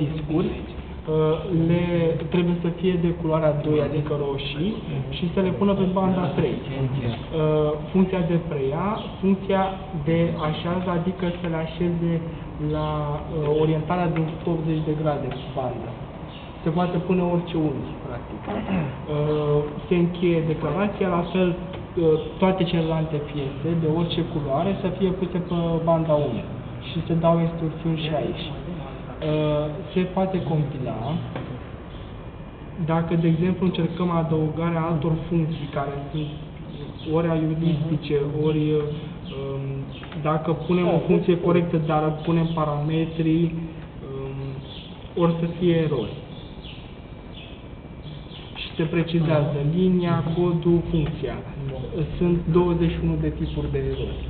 discuri, trebuie să fie de culoarea 2, adică roșii, și să le pună pe banda 3. Funcția de preia, funcția de așează, adică să le așeze la orientarea de 180 de grade cu banda. Se poate pune orice unghi, practic. Se încheie declarația, la fel toate celelalte piese, de orice culoare, să fie puse pe banda 1 și se dau instrucțiuni și aici. Se poate compila dacă, de exemplu, încercăm adăugarea altor funcții care sunt ori aliuristice, ori dacă punem o funcție corectă, dar punem parametrii, ori să fie erori. Și se precizează linia, codul, funcția. Sunt 21 de tipuri de erori.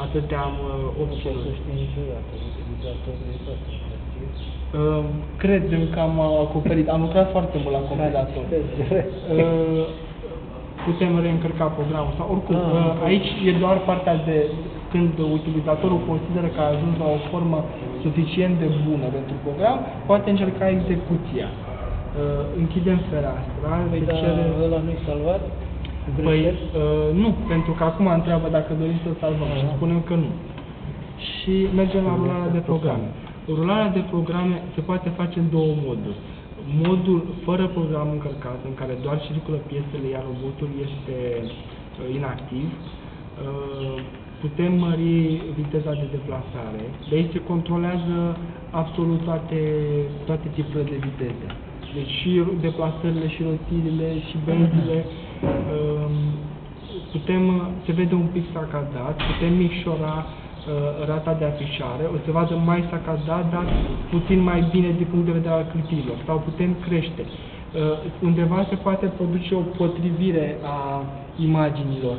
Atâtea am obținut. Credem că am acoperit. Am lucrat foarte mult la compilator. Putem reîncărca programul. Sau oricum, aici e doar partea de când utilizatorul consideră că a ajuns la o formă suficient de bună pentru program, poate încerca execuția. Închidem fereastra. Ăla nu-i salvat? Păi, nu, pentru că acum întreabă dacă dorim să salvăm și spunem că nu. Și mergem la rularea de programe. Rularea de programe se poate face în două moduri. Modul fără program încărcat, în care doar circulă piesele, iar robotul este inactiv. Putem mări viteza de deplasare. De aici se controlează absolut toate tipurile de viteze. Deci și deplasările, și rotirile, și benzile. Se vede un pic sacadat, putem micșora rata de afișare, o să vadă mai sacadat, dar puțin mai bine din punct de vedere al clipirilor, sau putem crește. Undeva se poate produce o potrivire a imaginilor,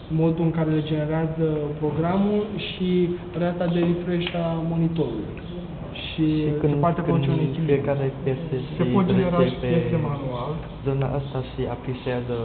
modul în care le generează programul și rata de refresh a monitorului. Și se poate face un echilibru. Fiecare piese se pot genera și piese manual. Zona asta se afișează